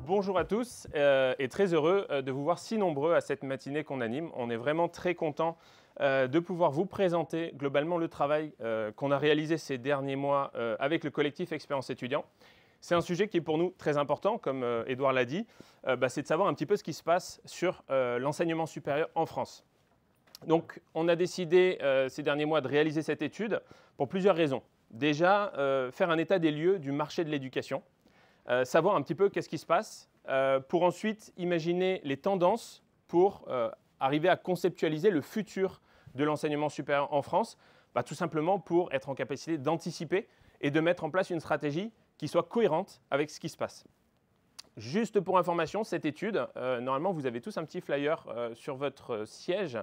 Bonjour à tous et très heureux de vous voir si nombreux à cette matinée qu'on anime. On est vraiment très content de pouvoir vous présenter globalement le travail qu'on a réalisé ces derniers mois avec le collectif Expérience étudiant. C'est un sujet qui est pour nous très important, comme Édouard l'a dit, c'est de savoir un petit peu ce qui se passe sur l'enseignement supérieur en France. Donc on a décidé ces derniers mois de réaliser cette étude pour plusieurs raisons. Déjà, faire un état des lieux du marché de l'éducation. Savoir un petit peu qu'est-ce qui se passe, pour ensuite imaginer les tendances pour arriver à conceptualiser le futur de l'enseignement supérieur en France, tout simplement pour être en capacité d'anticiper et de mettre en place une stratégie qui soit cohérente avec ce qui se passe. Juste pour information, cette étude, normalement vous avez tous un petit flyer sur votre siège.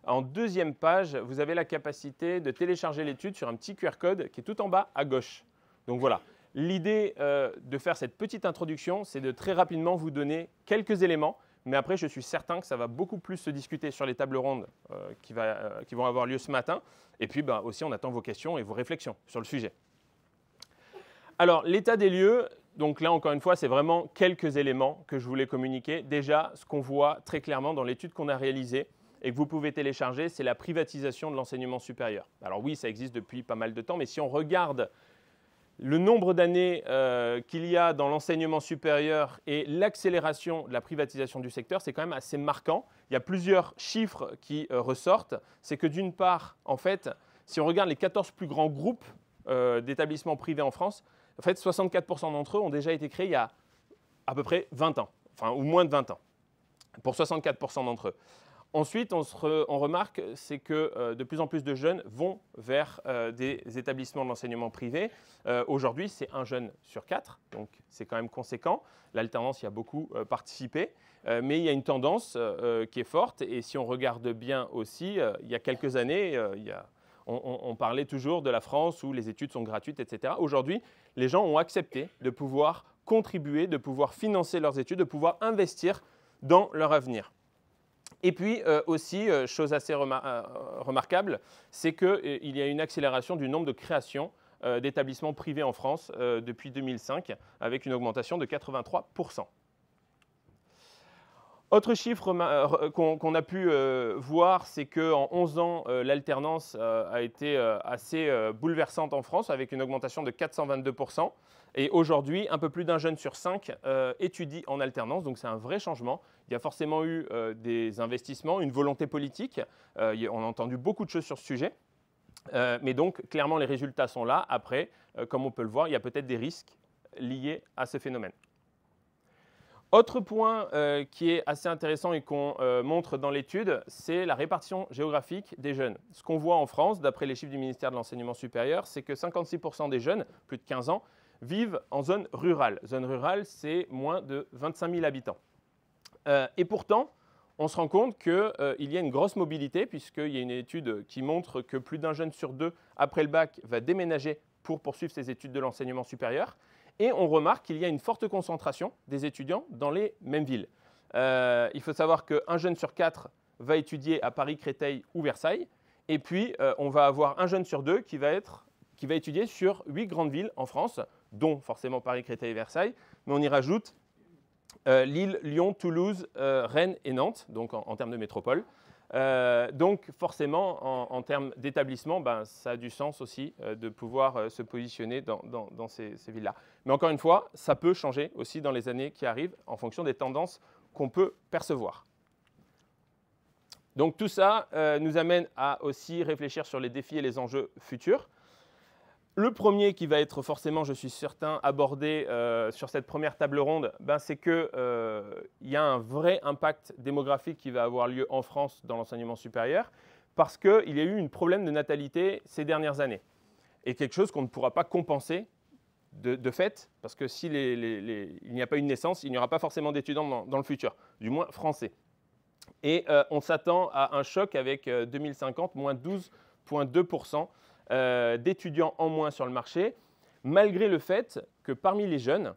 En deuxième page, vous avez la capacité de télécharger l'étude sur un petit QR code qui est tout en bas à gauche. Donc voilà. L'idée de faire cette petite introduction, c'est de très rapidement vous donner quelques éléments, mais après je suis certain que ça va beaucoup plus se discuter sur les tables rondes qui vont avoir lieu ce matin. Et puis aussi on attend vos questions et vos réflexions sur le sujet. Alors l'état des lieux, donc là encore une fois c'est vraiment quelques éléments que je voulais communiquer. Déjà ce qu'on voit très clairement dans l'étude qu'on a réalisée et que vous pouvez télécharger, c'est la privatisation de l'enseignement supérieur. Alors oui, ça existe depuis pas mal de temps, mais si on regarde le nombre d'années qu'il y a dans l'enseignement supérieur et l'accélération de la privatisation du secteur, c'est quand même assez marquant. Il y a plusieurs chiffres qui ressortent. C'est que d'une part, en fait, si on regarde les 14 plus grands groupes d'établissements privés en France, en fait, 64% d'entre eux ont déjà été créés il y a à peu près 20 ans, ou moins de 20 ans, pour 64% d'entre eux. Ensuite, on remarque, c'est que de plus en plus de jeunes vont vers des établissements de l'enseignement privé. Aujourd'hui, c'est un jeune sur 4, donc c'est quand même conséquent. L'alternance y a beaucoup participé, mais il y a une tendance qui est forte. Et si on regarde bien aussi, il y a quelques années, on parlait toujours de la France où les études sont gratuites, etc. Aujourd'hui, les gens ont accepté de pouvoir contribuer, de pouvoir financer leurs études, de pouvoir investir dans leur avenir. Et puis aussi, chose assez remarquable, c'est qu'il y a une accélération du nombre de créations d'établissements privés en France depuis 2005, avec une augmentation de 83%. Autre chiffre qu'on a pu voir, c'est qu'en 11 ans, l'alternance a été assez bouleversante en France, avec une augmentation de 422%. Et aujourd'hui, un peu plus d'un jeune sur 5 étudie en alternance, donc c'est un vrai changement. Il y a forcément eu des investissements, une volonté politique. On a entendu beaucoup de choses sur ce sujet. Mais donc, clairement, les résultats sont là. Après, comme on peut le voir, il y a peut-être des risques liés à ce phénomène. Autre point qui est assez intéressant et qu'on montre dans l'étude, c'est la répartition géographique des jeunes. Ce qu'on voit en France, d'après les chiffres du ministère de l'Enseignement supérieur, c'est que 56% des jeunes, plus de 15 ans, vivent en zone rurale. Zone rurale, c'est moins de 25 000 habitants. Et pourtant, on se rend compte qu'il y a une grosse mobilité, puisqu'il y a une étude qui montre que plus d'un jeune sur 2, après le bac, va déménager pour poursuivre ses études de l'enseignement supérieur. Et on remarque qu'il y a une forte concentration des étudiants dans les mêmes villes. Il faut savoir qu'un jeune sur 4 va étudier à Paris, Créteil ou Versailles. Et puis, on va avoir un jeune sur 2 qui va étudier sur 8 grandes villes en France, dont forcément Paris, Créteil et Versailles. Mais on y rajoute Lille, Lyon, Toulouse, Rennes et Nantes, donc en termes de métropole. Donc forcément, en termes d'établissement, ça a du sens aussi de pouvoir se positionner dans ces villes-là. Mais encore une fois, ça peut changer aussi dans les années qui arrivent en fonction des tendances qu'on peut percevoir. Donc tout ça nous amène à aussi réfléchir sur les défis et les enjeux futurs. Le premier qui va être forcément, je suis certain, abordé sur cette première table ronde, c'est qu'il y a un vrai impact démographique qui va avoir lieu en France dans l'enseignement supérieur parce qu'il y a eu un problème de natalité ces dernières années. Et quelque chose qu'on ne pourra pas compenser de fait, parce que s'il n'y a pas une naissance, il n'y aura pas forcément d'étudiants dans le futur, du moins français. Et on s'attend à un choc avec 2050, moins 12,2% d'étudiants en moins sur le marché, malgré le fait que parmi les jeunes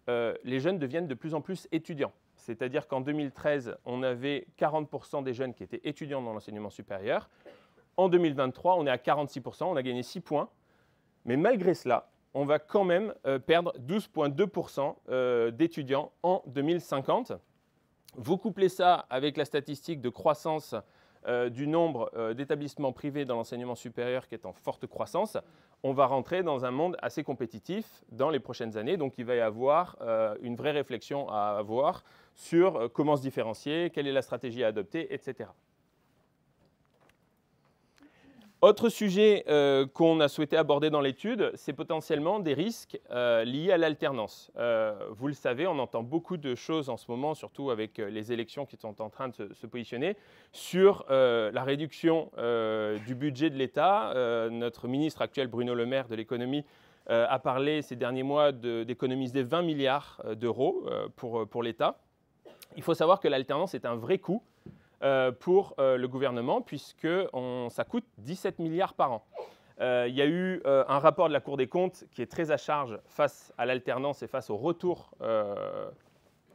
deviennent de plus en plus étudiants. C'est-à-dire qu'en 2013, on avait 40% des jeunes qui étaient étudiants dans l'enseignement supérieur. En 2023, on est à 46%, on a gagné 6 points. Mais malgré cela, on va quand même perdre 12,2% d'étudiants en 2050. Vous couplez ça avec la statistique de croissance du nombre d'établissements privés dans l'enseignement supérieur qui est en forte croissance, on va rentrer dans un monde assez compétitif dans les prochaines années. Donc il va y avoir une vraie réflexion à avoir sur comment se différencier, quelle est la stratégie à adopter, etc. Autre sujet qu'on a souhaité aborder dans l'étude, c'est potentiellement des risques liés à l'alternance. Vous le savez, on entend beaucoup de choses en ce moment, surtout avec les élections qui sont en train de se positionner, sur la réduction du budget de l'État. Notre ministre actuel, Bruno Le Maire, de l'économie, a parlé ces derniers mois d'économiser 20 milliards d'euros pour l'État. Il faut savoir que l'alternance est un vrai coût pour le gouvernement, puisque ça coûte 17 milliards par an. Il y a eu un rapport de la Cour des comptes qui est très à charge face à l'alternance et face au retour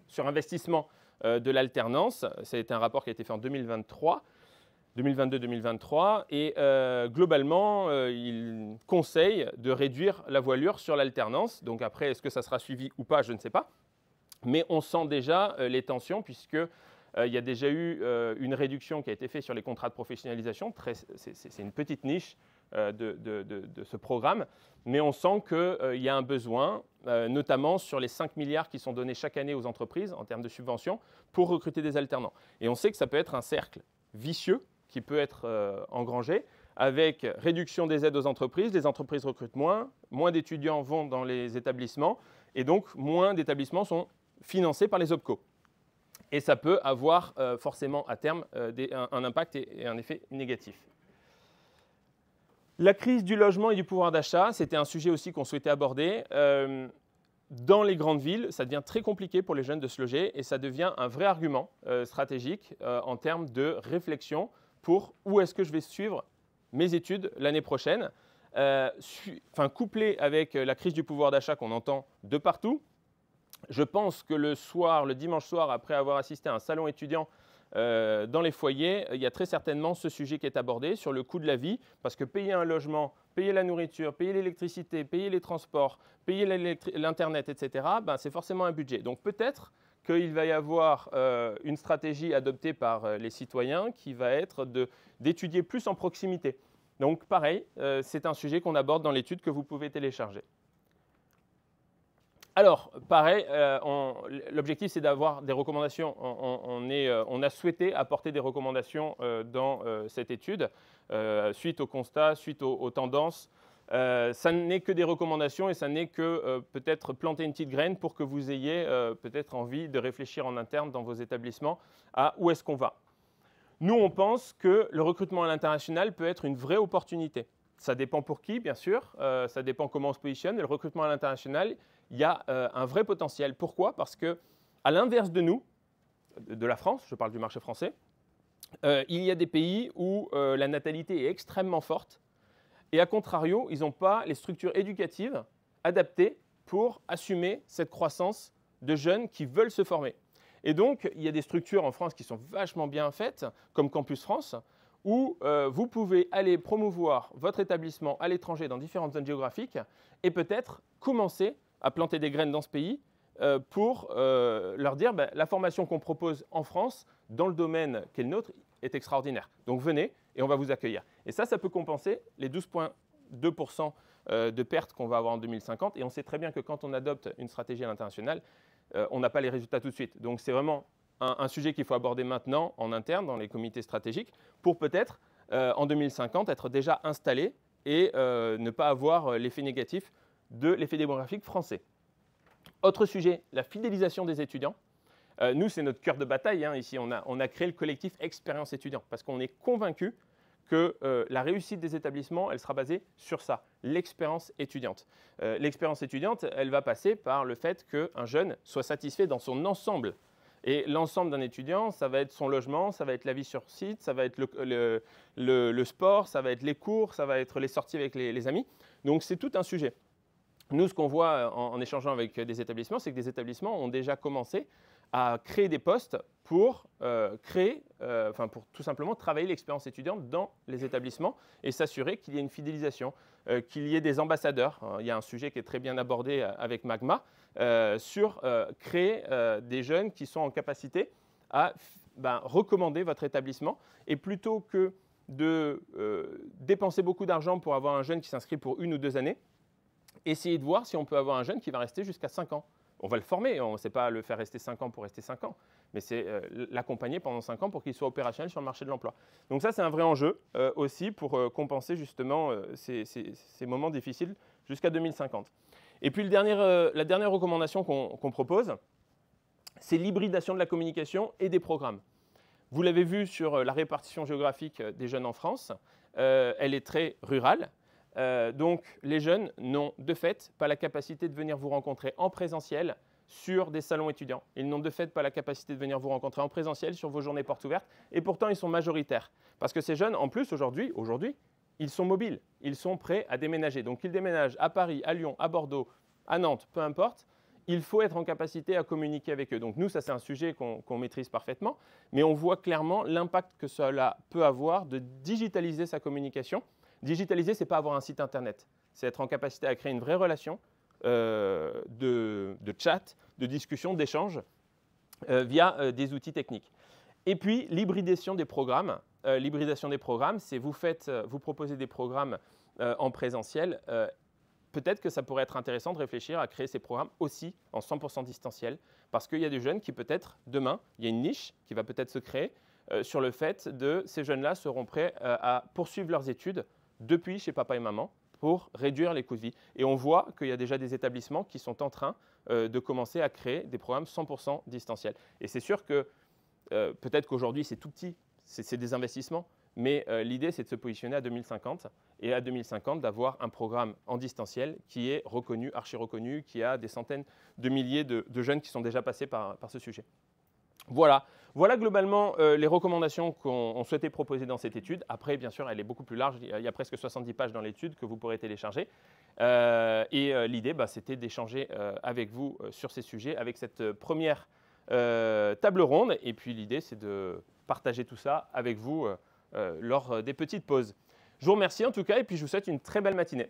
sur investissement de l'alternance. C'est un rapport qui a été fait en 2022-2023, et globalement, il conseille de réduire la voilure sur l'alternance. Donc après, est-ce que ça sera suivi ou pas, je ne sais pas. Mais on sent déjà les tensions, puisque il y a déjà eu une réduction qui a été faite sur les contrats de professionnalisation. C'est une petite niche de ce programme. Mais on sent qu'il y a un besoin, notamment sur les 5 milliards qui sont donnés chaque année aux entreprises en termes de subventions pour recruter des alternants. Et on sait que ça peut être un cercle vicieux qui peut être engrangé avec réduction des aides aux entreprises. Les entreprises recrutent moins d'étudiants vont dans les établissements et donc moins d'établissements sont financés par les OPCO. Et ça peut avoir forcément à terme un impact et un effet négatif. La crise du logement et du pouvoir d'achat, c'était un sujet aussi qu'on souhaitait aborder. Dans les grandes villes, ça devient très compliqué pour les jeunes de se loger et ça devient un vrai argument stratégique en termes de réflexion pour où est-ce que je vais suivre mes études l'année prochaine. Couplé avec la crise du pouvoir d'achat qu'on entend de partout, je pense que le dimanche soir, après avoir assisté à un salon étudiant dans les foyers, il y a très certainement ce sujet qui est abordé sur le coût de la vie, parce que payer un logement, payer la nourriture, payer l'électricité, payer les transports, payer l'Internet, etc., c'est forcément un budget. Donc peut-être qu'il va y avoir une stratégie adoptée par les citoyens qui va être d'étudier plus en proximité. Donc pareil, c'est un sujet qu'on aborde dans l'étude que vous pouvez télécharger. Alors, pareil, l'objectif, c'est d'avoir des recommandations. On a souhaité apporter des recommandations dans cette étude, suite aux constats, suite aux tendances. Ça n'est que des recommandations et ça n'est que peut-être planter une petite graine pour que vous ayez peut-être envie de réfléchir en interne dans vos établissements à où est-ce qu'on va. Nous, on pense que le recrutement à l'international peut être une vraie opportunité. Ça dépend pour qui, bien sûr, ça dépend comment on se positionne. Et le recrutement à l'international, il y a un vrai potentiel. Pourquoi? Parce qu'à l'inverse de nous, de la France, je parle du marché français, il y a des pays où la natalité est extrêmement forte et à contrario, ils n'ont pas les structures éducatives adaptées pour assumer cette croissance de jeunes qui veulent se former. Et donc, il y a des structures en France qui sont vachement bien faites, comme Campus France, où vous pouvez aller promouvoir votre établissement à l'étranger dans différentes zones géographiques et peut-être commencer à planter des graines dans ce pays pour leur dire la formation qu'on propose en France, dans le domaine qui est le nôtre, est extraordinaire. Donc venez et on va vous accueillir. Et ça peut compenser les 12,2% de pertes qu'on va avoir en 2050. Et on sait très bien que quand on adopte une stratégie à l'international, on n'a pas les résultats tout de suite. Donc c'est vraiment un sujet qu'il faut aborder maintenant en interne dans les comités stratégiques pour peut-être en 2050 être déjà installé et ne pas avoir l'effet négatif de l'effet démographique français. Autre sujet, la fidélisation des étudiants. Nous, c'est notre cœur de bataille. Ici, on a créé le collectif Expérience étudiant parce qu'on est convaincu que la réussite des établissements, elle sera basée sur ça, l'expérience étudiante. L'expérience étudiante, elle va passer par le fait qu'un jeune soit satisfait dans son ensemble. Et l'ensemble d'un étudiant, ça va être son logement, ça va être la vie sur site, ça va être le sport, ça va être les cours, ça va être les sorties avec les amis. Donc, c'est tout un sujet. Nous, ce qu'on voit en échangeant avec des établissements, c'est que des établissements ont déjà commencé à créer des postes pour pour tout simplement travailler l'expérience étudiante dans les établissements et s'assurer qu'il y ait une fidélisation, qu'il y ait des ambassadeurs. Il y a un sujet qui est très bien abordé avec Magma sur créer des jeunes qui sont en capacité à recommander votre établissement. Et plutôt que de dépenser beaucoup d'argent pour avoir un jeune qui s'inscrit pour 1 ou 2 années, essayez de voir si on peut avoir un jeune qui va rester jusqu'à 5 ans. On va le former, on ne sait pas le faire rester 5 ans pour rester 5 ans, mais c'est l'accompagner pendant 5 ans pour qu'il soit opérationnel sur le marché de l'emploi. Donc ça, c'est un vrai enjeu aussi pour compenser justement ces moments difficiles jusqu'à 2050. Et puis la dernière recommandation qu'on propose, c'est l'hybridation de la communication et des programmes. Vous l'avez vu sur la répartition géographique des jeunes en France, elle est très rurale. Donc les jeunes n'ont de fait pas la capacité de venir vous rencontrer en présentiel sur des salons étudiants. Ils n'ont de fait pas la capacité de venir vous rencontrer en présentiel sur vos journées portes ouvertes et pourtant ils sont majoritaires. Parce que ces jeunes, en plus aujourd'hui, ils sont mobiles, ils sont prêts à déménager. Donc ils déménagent à Paris, à Lyon, à Bordeaux, à Nantes, peu importe. Il faut être en capacité à communiquer avec eux. Donc nous, ça c'est un sujet qu'on maîtrise parfaitement, mais on voit clairement l'impact que cela peut avoir de digitaliser sa communication. Digitaliser, ce n'est pas avoir un site internet, c'est être en capacité à créer une vraie relation de chat, de discussion, d'échange via des outils techniques. Et puis, l'hybridation des programmes. L'hybridation des programmes, c'est vous proposez des programmes en présentiel. Peut-être que ça pourrait être intéressant de réfléchir à créer ces programmes aussi en 100% distanciel, parce qu'il y a des jeunes qui peut-être, demain, il y a une niche qui va peut-être se créer sur le fait de ces jeunes-là seront prêts à poursuivre leurs études depuis chez papa et maman pour réduire les coûts de vie. Et on voit qu'il y a déjà des établissements qui sont en train de commencer à créer des programmes 100% distanciels. Et c'est sûr que peut-être qu'aujourd'hui c'est tout petit, c'est des investissements, mais l'idée c'est de se positionner à 2050 et à 2050 d'avoir un programme en distanciel qui est reconnu, archi reconnu, qui a des centaines de milliers de jeunes qui sont déjà passés par ce sujet. Voilà globalement les recommandations qu'on souhaitait proposer dans cette étude. Après, bien sûr, elle est beaucoup plus large. Il y a presque 70 pages dans l'étude que vous pourrez télécharger. L'idée, c'était d'échanger avec vous sur ces sujets, avec cette première table ronde. Et puis l'idée, c'est de partager tout ça avec vous lors des petites pauses. Je vous remercie en tout cas et puis je vous souhaite une très belle matinée.